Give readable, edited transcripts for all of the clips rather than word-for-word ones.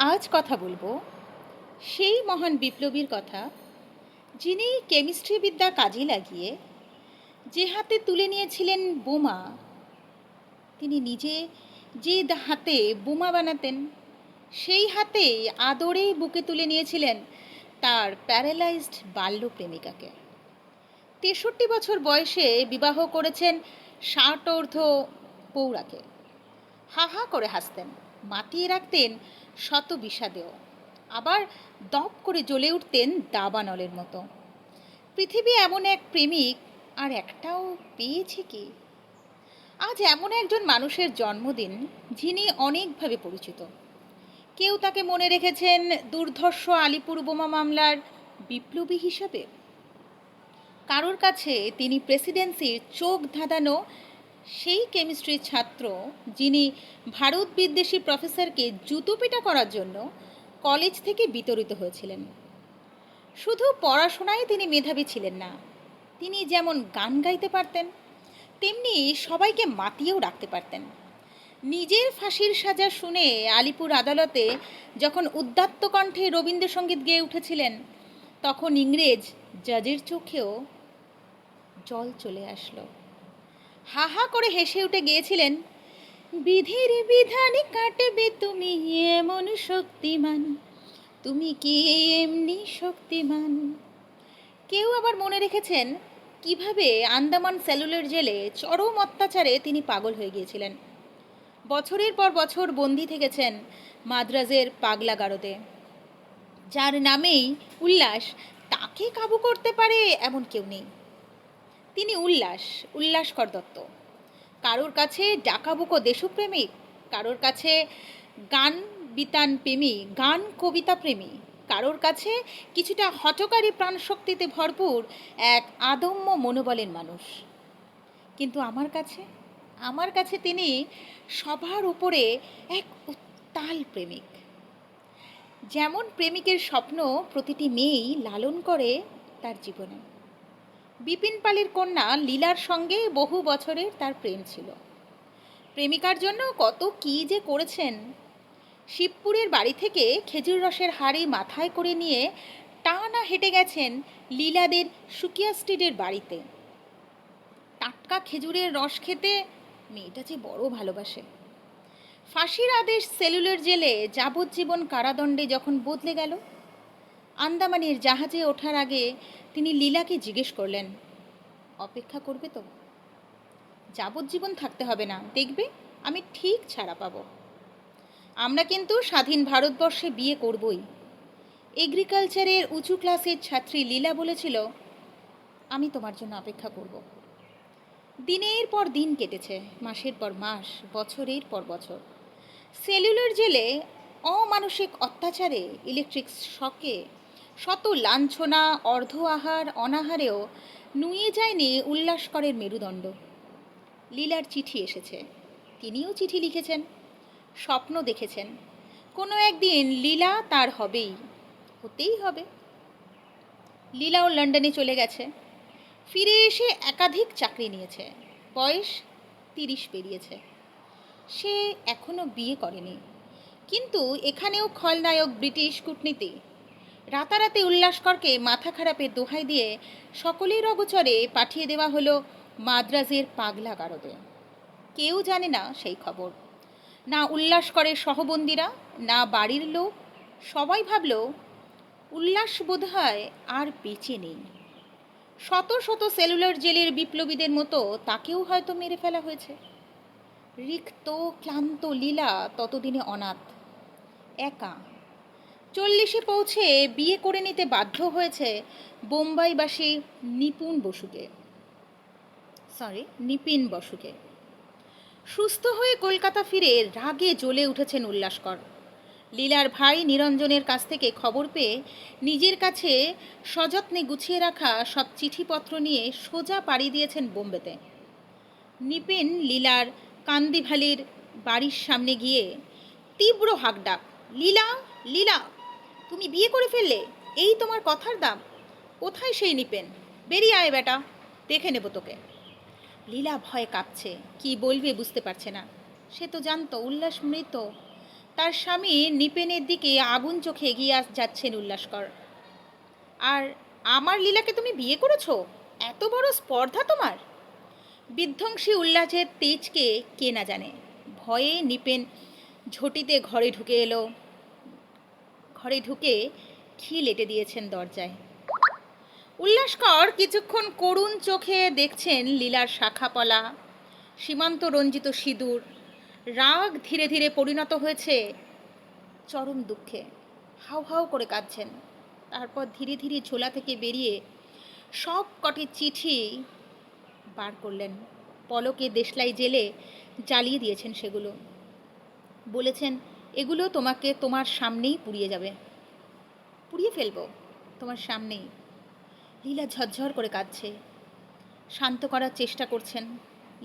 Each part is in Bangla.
আজ কথা বলবো সেই মহান বিপ্লবীর কথা, যিনি কেমিস্ট্রি বিদ্যা কাজে লাগিয়ে যে হাতে তুলে নিয়েছিলেন বোমা, তিনি নিজে যে হাতে বোমা বানাতেন সেই হাতেই আদরে বুকে তুলে নিয়েছিলেন তার প্যারালাইজড বাল্য প্রেমিকাকে। ৬৩ বছর বয়সে বিবাহ করেছেন ষাটোর্ধ্ব পৌরাকে। হা হা করে হাসতেন, মাতিয়ে রাখতেন শত বিষাদেও, আবার দপ করে জ্বলে উঠতেন দাবানলের মতো। পৃথিবী এমন এক প্রেমিক আর একটাও পেয়েছে কি? আজ এমন একজন মানুষের জন্মদিন যিনি অনেকভাবে পরিচিত। কেউ তাকে মনে রেখেছেন দুর্ধর্ষ আলিপুর বোমা মামলার বিপ্লবী হিসাবে, কারোর কাছে তিনি প্রেসিডেন্সির চোখ ধাঁধানো সেই কেমিস্ট্রির ছাত্র যিনি ভারত বিদ্বেষী প্রফেসরকে জুতোপেটা করার জন্য কলেজ থেকে বিতরিত হয়েছিলেন। শুধু পড়াশোনায় তিনি মেধাবী ছিলেন না, তিনি যেমন গান গাইতে পারতেন তেমনি সবাইকে মাতিয়েও রাখতে পারতেন। নিজের ফাঁসির সাজা শুনে আলিপুর আদালতে যখন উদ্দাত্ত কণ্ঠে রবীন্দ্রসঙ্গীত গেয়ে উঠেছিলেন, তখন ইংরেজ জাজের চোখেও জল চলে আসলো। হা হা করে হেসে উঠে গিয়েছিলেন, বিধির বিধানে কাটবে তুমি এমন শক্তিমান, তুমি কি এমনি শক্তিমান। কেউ আবার মনে রেখেছেন কিভাবে আন্দামান সেলুলার জেলে চরম অত্যাচারে তিনি পাগল হয়ে গিয়েছিলেন। বছরের পর বছর বন্দি থেকেছেন মাদ্রাজের পাগলাগারদে। যার নামেই উল্লাস, তাকে কাবু করতে পারে এমন কেউ নেই। তিনি উল্লাসকর দত্ত। কারোর কাছে ডাকাবুকো দেশপ্রেমিক, কারোর কাছে গান বিতান প্রেমী, গান কবিতা প্রেমী, কারোর কাছে কিছুটা হঠকারী প্রাণশক্তিতে ভরপুর এক আদম্য মনোবলের মানুষ। কিন্তু আমার কাছে তিনি সবার উপরে এক উত্তাল প্রেমিক। যেমন প্রেমিকের স্বপ্ন প্রতিটি মেয়েই লালন করে তার জীবনে। বিপিন পালের কন্যা লীলার সঙ্গে বহু বছরের তার প্রেম ছিল। প্রেমিকার জন্য কত কী যে করেছেন। শিবপুরের বাড়ি থেকে খেজুর রসের হাড়ি মাথায় করে নিয়ে টানা হেঁটে গেছেন লীলাদের সুকিয়া স্ট্রিটের বাড়িতে। টাটকা খেজুরের রস খেতে মেয়েটা যে বড় ভালোবাসে। ফাঁসির আদেশ সেলুলার জেলে যাবজ্জীবন কারাদণ্ডে যখন বদলে গেল, আন্দামানের জাহাজে ওঠার আগে তিনি লীলাকে জিজ্ঞেস করলেন, অপেক্ষা করবে তো? যাবজ্জীবন থাকতে হবে না, দেখবে আমি ঠিক ছাড়া পাবো। আমরা কিন্তু স্বাধীন ভারতবর্ষে বিয়ে করবই। এগ্রিকালচারের উঁচু ক্লাসের ছাত্রী লীলা বলেছিল, আমি তোমার জন্য অপেক্ষা করব। দিনের পর দিন কেটেছে, মাসের পর মাস, বছরের পর বছর। সেলুলার জেলে অমানসিক অত্যাচারে, ইলেকট্রিক শকে, শত লাঞ্ছনা, অর্ধ আহার, অনাহারেও নুয়ে যায়নি উল্লাসকরের মেরুদণ্ড। লীলার চিঠি এসেছে, তিনিও চিঠি লিখেছেন, স্বপ্ন দেখেছেন কোনো একদিন লীলা তার হতেই হবে। লীলাও লন্ডনে চলে গেছে, ফিরে এসে একাধিক চাকরি নিয়েছে। বয়স 30 পেরিয়েছে। সে এখনো বিয়ে করেনি, কিন্তু এখানেও খলনায়ক ব্রিটিশ কূটনীতি। রাতারাতি উল্লাসকরকে মাথা খারাপের দোহাই দিয়ে সকলের অগোচরে পাঠিয়ে দেওয়া হলো মাদ্রাজের পাগলাগারদে। কেউ জানে না সেই খবর, না উল্লাসকরের সহবন্দীরা, না বাড়ির লোক। সবাই ভাবল উল্লাস বোধহয় আর বেঁচে নেই। শত শত সেলুলার জেলের বিপ্লবীদের মতো তাকেও হয়তো মেরে ফেলা হয়েছে। রিক্ত ক্লান্ত লীলা ততদিনে অনাথ, একা। 40-এ পৌঁছে বিয়ে করে নিতে বাধ্য হয়েছে বোম্বাইবাসী নিপিন বসুকে। সুস্থ হয়ে কলকাতা ফিরে রাগে জ্বলে উঠেছেন উল্লাসকর। লীলার ভাই নিরঞ্জনের কাছ থেকে খবর পেয়ে নিজের কাছে সযত্নে গুছিয়ে রাখা সব চিঠিপত্র নিয়ে সোজা পাড়ি দিয়েছেন বোম্বেতে। নিপিন লীলার কান্দিভালির বাড়ির সামনে গিয়ে তীব্র হাঁকডাক, লীলা, লীলা, তুমি বিয়ে করে ফেললে, এই তোমার কথার দাম। কোথায় সেই নিপেন? বেরিয়ে আয় বেটা, দেখে নেব তোকে। লীলা ভয়ে কাঁপছে, কি বলবে বুঝতে পারছে না। সে তো জানতো উল্লাস মৃত, তার স্বামী নিপেনের দিকে আগুন চোখে এগিয়ে যাচ্ছেন উল্লাসকর। আর আমার লীলাকে তুমি বিয়ে করেছো? এত বড় স্পর্ধা তোমার! বিধ্বংসী উল্লাসের তেজকে কে না জানে। ভয়ে নিপেন ঝটিতে ঘরে ঢুকে এলো। ঘরে ঢুকে খিল এঁটে দিয়েছেন দরজায়। উল্লাসকর কিছুক্ষণ করুণ চোখে দেখছেন লীলার শাখাপলা, সীমান্ত রঞ্জিত সিঁদুর। রাগ ধীরে ধীরে পরিণত হয়েছে চরম দুঃখে। হাউ হাউ করে কাঁদছেন। তারপর ধীরে ধীরে ঝোলা থেকে বেরিয়ে সব কটি চিঠি বার করলেন। পলকে দেশলাই জেলে জ্বালিয়ে দিয়েছেন সেগুলো। বলেছেন, এগুলো তোমাকে তোমার সামনেই পুড়িয়ে যাবে, পুড়িয়ে ফেলবো তোমার সামনেই। লীলা ঝরঝর করে কাঁদছে। শান্ত করার চেষ্টা করছেন।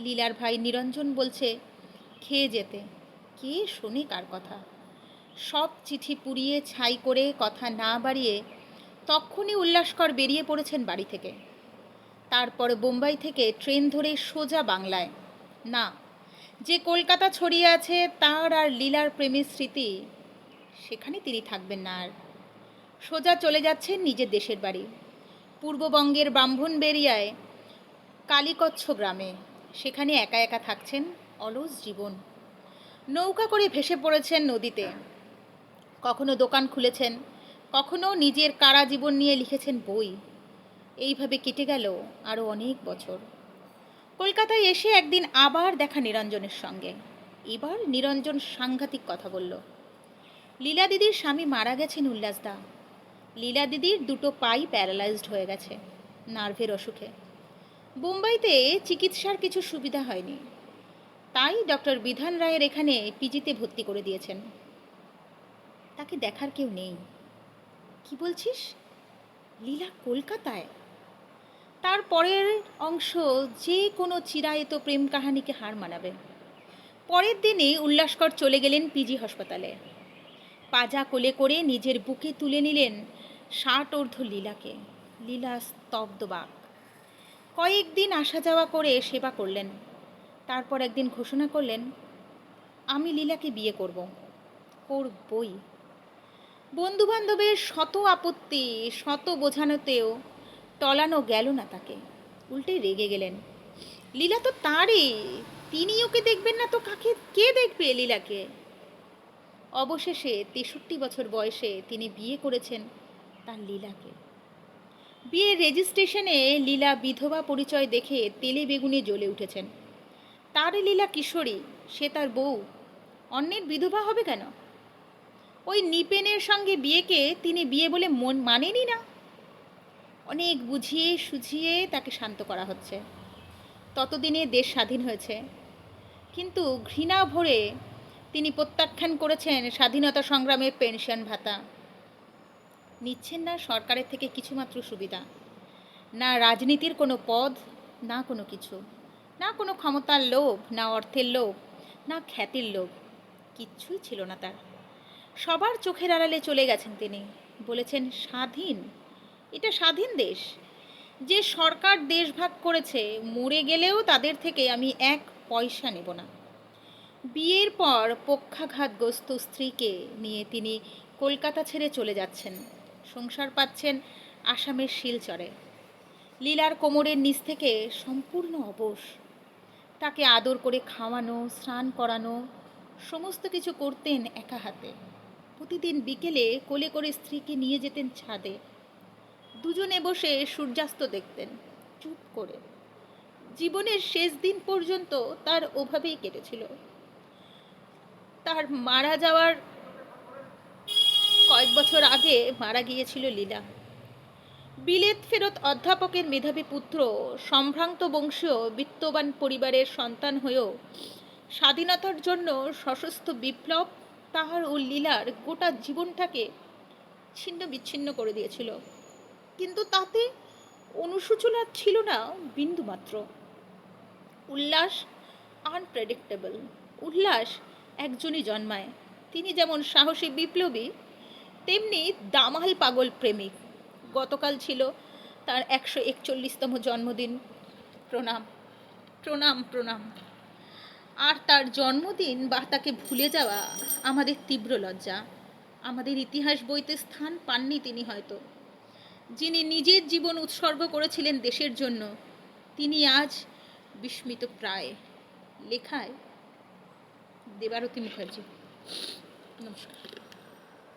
লীলার ভাই নিরঞ্জন বলছে খেয়ে যেতে। কে শোনে কার কথা? সব চিঠি পুড়িয়ে ছাই করে কথা না বাড়িয়ে তক্ষুনি উল্লাসকর বেরিয়ে পড়েছেন বাড়ি থেকে। তারপর বোম্বাই থেকে ট্রেন ধরে সোজা বাংলায়। না, যে কলকাতা ছড়িয়ে আছে তার আর লীলার প্রেমের স্মৃতি, সেখানে তিনি থাকবেন না আর। সোজা চলে যাচ্ছেন নিজের দেশের বাড়ি, পূর্ববঙ্গের ব্রাহ্মণবেড়িয়ায় কালীকচ্ছ গ্রামে। সেখানে একা একা থাকছেন, অলস জীবন। নৌকা করে ভেসে পড়েছেন নদীতে। কখনো দোকান খুলেছেন, কখনো নিজের কারা জীবন নিয়ে লিখেছেন বই। এইভাবে কেটে গেল আরও অনেক বছর। কলকাতায় এসে একদিন আবার দেখা নিরঞ্জনের সঙ্গে। এবার নিরঞ্জন সাংঘাতিক কথা বলল। লীলা দিদির স্বামী মারা গেছেন উল্লাসদা। লীলা দিদির দুটো পাই প্যারালাইজড হয়ে গেছে নার্ভের অসুখে। বোম্বাইতে চিকিৎসার কিছু সুবিধা হয়নি, তাই ডক্টর বিধান রায়ের এখানে পিজিতে ভর্তি করে দিয়েছেন। তাকে দেখার কেউ নেই। কি বলছিস? লীলা কলকাতায়? তার পরের অংশ যে কোনো চিরায়ত প্রেম কাহানিকে হার মানাবে। পরের দিনে উল্লাসকর চলে গেলেন পিজি হাসপাতালে। পাজা কোলে করে নিজের বুকে তুলে নিলেন ষাটোর্ধ্ব লীলাকে। লীলা স্তব্ধবাক। কয়েকদিন আসা যাওয়া করে সেবা করলেন। তারপর একদিন ঘোষণা করলেন, আমি লীলাকে বিয়ে করবই। বন্ধুবান্ধবের শত আপত্তি, শত বোঝানোতেও টলানো গেল না তাকে। উল্টে রেগে গেলেন। লীলা তো তারই, তিনি ওকে দেখবেন না তো কে দেখবে লীলাকে? অবশেষে 63 বছর বয়সে তিনি বিয়ে করেছেন তার লীলাকে। বিয়ের রেজিস্ট্রেশনে লীলা বিধবা পরিচয় দেখে তেলে বেগুনে জ্বলে উঠেছেন। তার লীলা কিশোরী, সে তার বউ, অন্যের বিধবা হবে কেন? ওই নিপেনের সঙ্গে বিয়েকে তিনি বিয়ে বলে মানেনি না। অনেক বুঝিয়ে সুঝিয়ে তাকে শান্ত করা হচ্ছে। ততদিনে দেশ স্বাধীন হয়েছে, কিন্তু ঘৃণা ভরে তিনি প্রত্যাখ্যান করেছেন স্বাধীনতা সংগ্রামের পেনশন ভাতা। নিচ্ছেন না সরকারের থেকে কিছুমাত্র সুবিধা, না রাজনীতির কোনো পদ, না কোনো কিছু, না কোনো ক্ষমতার লোভ, না অর্থের লোভ, না খ্যাতির লোভ। কিচ্ছুই ছিল না তার। সবার চোখের আড়ালে চলে গেছেন তিনি। বলেছেন স্বাধীন, এটা স্বাধীন দেশ। যে সরকার দেশ ভাগ করেছে, মরে গেলেও তাদের থেকে আমি এক পয়সা নেব না। বিয়ের পর পক্ষাঘাতগ্রস্ত স্ত্রীকে নিয়ে তিনি কলকাতা ছেড়ে চলে যাচ্ছেন। সংসার পাচ্ছেন আসামের শিলচরে। লীলার কোমরের নিচ থেকে সম্পূর্ণ অবশ। তাকে আদর করে খাওয়ানো, স্নান করানো, সমস্ত কিছু করতেন একা হাতে। প্রতিদিন বিকেলে কোলে করে স্ত্রীকে নিয়ে যেতেন ছাদে। দুজনে বসে সূর্যাস্ত দেখতেন চুপ করে। জীবনের শেষ দিন পর্যন্ত তার ওভাবেই কেটেছিল। তার মারা যাওয়ার কয়েক বছর আগে মারা গিয়েছিল লীলা। বিলেত ফেরত অধ্যাপকের মেধাবী পুত্র, সম্ভ্রান্ত বংশীয় বিত্তবান পরিবারের সন্তান হয়েও স্বাধীনতার জন্য সশস্ত্র বিপ্লব তাহার ও লীলার গোটা জীবনটাকে ছিন্ন বিচ্ছিন্ন করে দিয়েছিল। কিন্তু তাতে অনুশোচনা ছিল না বিন্দুমাত্র। উল্লাস আনপ্রেডিক্টেবল। উল্লাস একজনই জন্মায়। তিনি যেমন সাহসী বিপ্লবী, তেমনি দামাল পাগল প্রেমিক। গতকাল ছিল তার 141তম জন্মদিন। প্রণাম প্রণাম প্রণাম। আর তার জন্মদিন বা তাকে ভুলে যাওয়া আমাদের তীব্র লজ্জা। আমাদের ইতিহাস বইতে স্থান পাননি তিনি হয়তো। যিনি নিজের জীবন উৎসর্গ করেছিলেন দেশের জন্য, তিনি আজ বিস্মিত প্রায়। লেখায় দেবারতী মুখার্জি। নমস্কার।